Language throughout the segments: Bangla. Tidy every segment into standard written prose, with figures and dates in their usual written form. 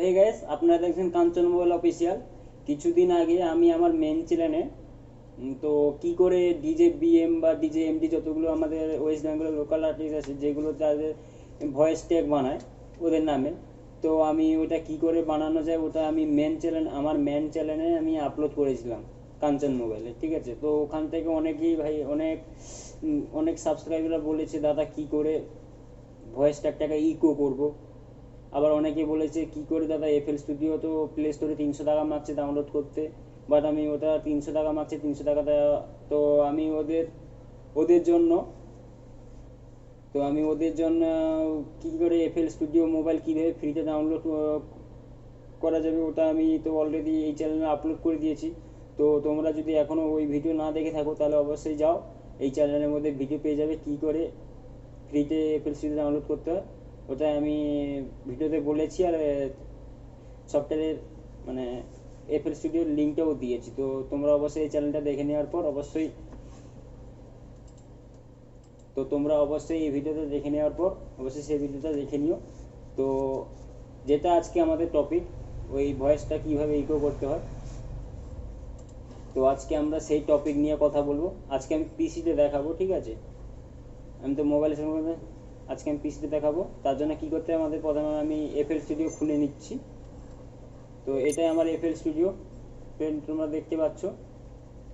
হে গাইস, আপনারা দেখছেন কাঞ্চন মোবাইল অফিসিয়াল। কিছুদিন আগে আমি আমার মেন চ্যানেলে তো কি করে ডিজে বিএম বা ডিজে এমডি যতগুলো আমাদের ওয়েস্ট বেঙ্গলের লোকাল আর্টিস্ট আছে যেগুলো তাদের ভয়েস ট্যাগ বানায় ওদের নামে, তো আমি ওটা কি করে বানানো যায় ওটা আমি আমার মেন চ্যানেলে আমি আপলোড করেছিলাম কাঞ্চন মোবাইলে। ঠিক আছে, তো ওখান থেকে অনেকেই ভাই অনেক সাবস্ক্রাইবাররা বলেছে দাদা কি করে ভয়েস ট্যাগটাকে ইকো করব। আবার অনেকে বলেছে কি করে দাদা এফএল স্টুডিও তো প্লে স্টোরে 300 টাকা মাগছে ডাউনলোড করতে, বাট আমি ওটা 300 টাকা মাগছে 300 টাকাটা। তো আমি ওদের জন্য ওদের জন্য কি করে এফএল স্টুডিও মোবাইল কীভাবে ফ্রিতে ডাউনলোড করা যাবে ওটা আমি তো অলরেডি এই চ্যানেলে আপলোড করে দিয়েছি। তো তোমরা যদি এখনও ওই ভিডিও না দেখে থাকো তাহলে অবশ্যই যাও, এই চ্যানেলের মধ্যে ভিডিও পেয়ে যাবে কি করে ফ্রিতে এফএল স্টুডিও ডাউনলোড করতে হয়। ওটা আমি ভিডিওতে বলেছি, আর সফটওয়্যারের মানে এফএল স্টুডিওর লিঙ্কটাও দিয়েছি। তো তোমরা অবশ্যই এই চ্যানেলটা দেখে নেওয়ার পর অবশ্যই এই ভিডিওটা দেখে নেওয়ার পর অবশ্যই সেই ভিডিওটা দেখে নিও। তো যেটা আজকে আমাদের টপিক, ওই ভয়েসটা কীভাবে ইকো করতে হয়, তো আজকে আমরা সেই টপিক নিয়ে কথা বলবো। আজকে আমি পিসিতে দেখাবো, ঠিক আছে। আমি তো মোবাইলের সঙ্গে আজকে আমি পিসিতে দেখাবো। তার জন্য কী করতে হবে, আমাদের প্রথমে আমি এফএল স্টুডিও খুলে নিচ্ছি। তো এটাই আমার এফএল স্টুডিও, তোমরা দেখতে পাচ্ছ।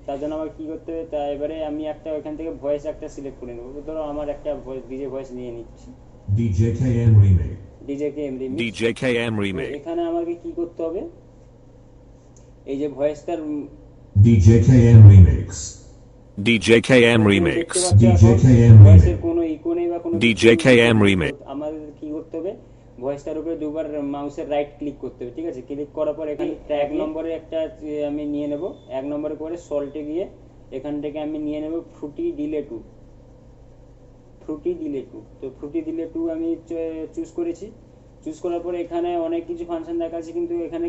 তার জন্য আমার কী করতে হবে, তা এবারে আমি ওইখান থেকে ভয়েস একটা সিলেক্ট করে নেবো। ধরো আমার একটা ডিজে ভয়েস নিয়ে নিচ্ছি, ডিজে কে এম। এখানে আমাকে কি করতে হবে, এই যে ভয়েসটার ভয়েসের কোনো ইকো নেই বা কোনো আমাদের কি করতে হবে, ভয়েসটার উপরে দুবার মাউসের রাইট ক্লিক করতে হবে। ঠিক আছে, ক্লিক করার পর এখানে এক নম্বরে একটা আমি নিয়ে নেব, 1 নম্বরে করে সল্টে গিয়ে এখান থেকে আমি নিয়ে নেব ফ্রুটি ডিলে টু। তো ফ্রুটি ডিলে টু আমি চুজ করেছি। চুজ করার পরে এখানে অনেক কিছু ফাংশন দেখা আছে, কিন্তু এখানে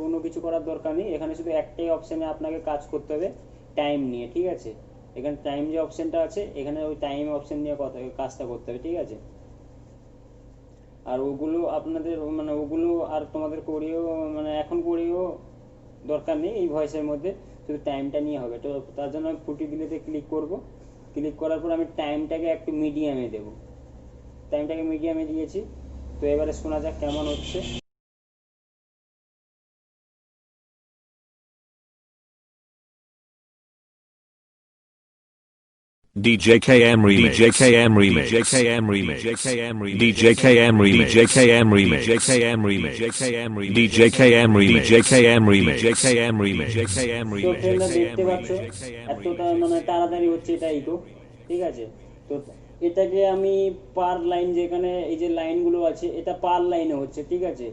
কোনো কিছু করার দরকার নেই। এখানে শুধু একটাই অপশানে আপনাকে কাজ করতে হবে, টাইম নিয়ে। ঠিক আছে, এখানে টাইম যে অপশানটা আছে এখানে ওই টাইম অপশান নিয়ে কাজটা করতে হবে। ঠিক আছে, আর ওগুলো আপনাদের ওগুলো আর তোমাদের এখন করেও দরকার নেই এই ভয়েসের মধ্যে, শুধু টাইমটা নিয়ে হবে। তো তার জন্য আমি ফুটি দিলেতে ক্লিক করব। ক্লিক করার পর আমি টাইমটাকে একটু মিডিয়ামে দেবো, টাইমটাকে মিডিয়ামে দিয়েছি। তো এবারে শোনা যাক কেমন হচ্ছে। DJKM Remix, DJKM Remix, DJKM Remix, DJKM Remix, DJKM Remix, DJKM Remix, DJKM Remix, DJKM Remix, DJKM Remix, DJKM তো Remix, ফ্রেন্ডরা দেখতে পাচ্ছ এতটা তাড়াতাড়ি হচ্ছে এটা ইকো। ঠিক আছে, তো এটাকে আমি পার লাইন, যেখানে এই যে লাইনগুলো আছে এটা পার লাইনে হচ্ছে। ঠিক আছে,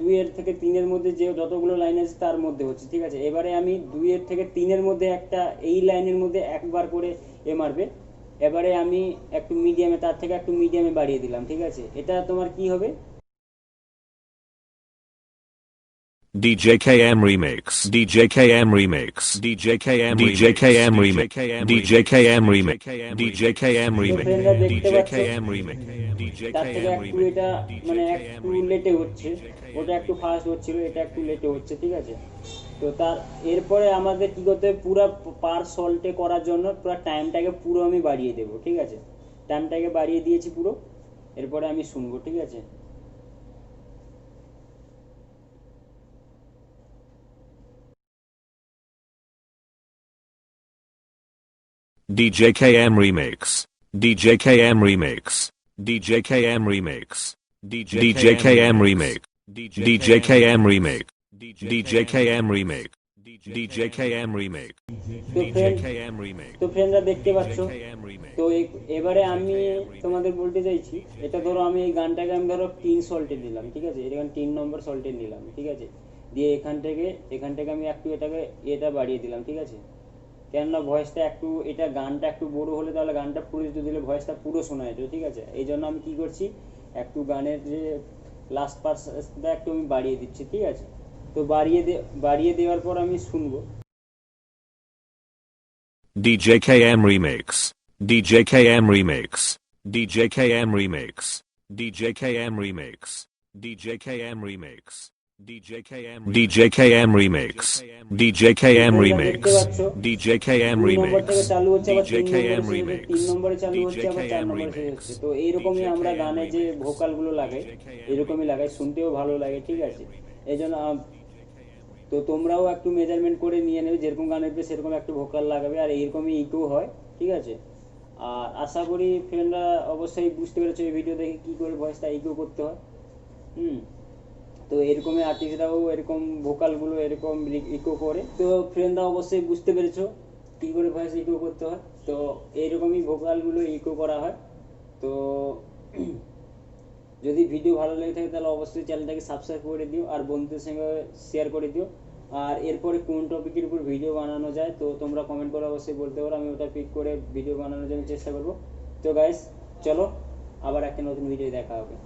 2 থেকে 3-এর মধ্যে যে যতগুলো লাইন আছে তার মধ্যে হচ্ছে। ঠিক আছে, এবারে আমি 2 থেকে 3-এর মধ্যে একটা এই লাইনের মধ্যে একবার করে মারবে। এবারে আমি একটু মিডিয়ামে, তার থেকে একটু মিডিয়ামে বাড়িয়ে দিলাম। ঠিক আছে, এটা তোমার কি হবে, DJKM Remix, DJKM Remix, DJKM DJKM Remix, DJKM Remix, DJKM Remix, DJKM Remix, তার থেকে DJKM একটু Remix, এটা একটু লেটে হচ্ছে, ওটা একটু ফাস্ট হচ্ছিল, এটা একটু লেটে হচ্ছে। ঠিক আছে, তো এরপরে আমাদের কি করতে হবে, পুরো পার সল্টে করার জন্য পুরো টাইমটাকে পুরো আমি বাড়িয়ে দেবো। ঠিক আছে, টাইমটাকে বাড়িয়ে দিয়েছি পুরো। এরপরে আমি শুনবো। ঠিক আছে, DJKM Remix, DJKM Remix, DJKM Remix, DJKM Remix, DJKM Remix, DJKM Remix, DJKM Remix, DJKM Remix, তো ফ্রেন্ডরা দেখতে পাচ্ছ। তো এবারে আমি তোমাদের বলতে চাইছি, এটা ধরো আমি এই গানটাকে আমি ধরো 3 সল্টে দিলাম। ঠিক আছে, এখানে 3 নম্বর সল্টে নিলাম। ঠিক আছে, দিয়ে এখান থেকে আমি একটু এটা বাড়িয়ে দিলাম। ঠিক আছে, কেননা ভয়েসটা গানটা একটু বড় হলে তাহলে গানটা পুরো দিলে ভয়েসটা পুরো শোনা যেত। ঠিক আছে, এই জন্য আমি কি করছি, একটু গানের যে লাস্ট পার্টটা একটু আমি বাড়িয়ে দিচ্ছি। ঠিক আছে, তো বাড়িয়ে দেওয়ার পর আমি শুনবো। DJKM Remix, DJKM Remix, DJKM Remix, DJKM Remix, DJ KM Remix. DJ KM Remix. DJ KM Remix. DJ KM দুই নম্বর Remix. থেকে চালু হচ্ছে আবার DJ তিন নম্বরে KM শেষ হচ্ছে, তিন Remix. নম্বরে চালু হচ্ছে DJ আবার চার KM নম্বরে শেষ Remix. হচ্ছে। তো এইরকমই আমরা গানে যে ভোকালগুলো লাগাই এরকমই লাগাই, শুনতেও ভালো লাগে, ঠিক আছে। এই জন্য তো তোমরাও একটু মেজারমেন্ট করে নিয়ে নেবে, যেরকম গান উঠবে সেরকম একটু ভোকাল লাগাবে, আর এইরকমই ইকো হয়, ঠিক আছে। আর আশা করি ফ্রেন্ডরা অবশ্যই বুঝতে পেরেছো এই ভিডিও দেখে কী করে ভয়েসটা ইকো করতে হয়। তো এরকমই আর্টিস্টরাও এরকম ভোকালগুলো এরকম ইকো করে। তো ফ্রেন্ডরা অবশ্যই বুঝতে পেরেছো কী করে ভয়েস ইকো করতে হয়। তো এইরকমই ভোকালগুলো ইকো করা হয়। তো যদি ভিডিও ভালো লেগে থাকে তাহলে অবশ্যই চ্যানেলটাকে সাবস্ক্রাইব করে দিও, আর বন্ধুদের সঙ্গে শেয়ার করে দিও। আর এরপরে কোন টপিকের উপর ভিডিও বানানো যায় তো তোমরা কমেন্ট করে অবশ্যই বলতে পারো, আমি ওটা পিক করে ভিডিও বানানোর জন্য চেষ্টা করবো। তো গাইস চলো, আবার একটা নতুন ভিডিও দেখা হবে।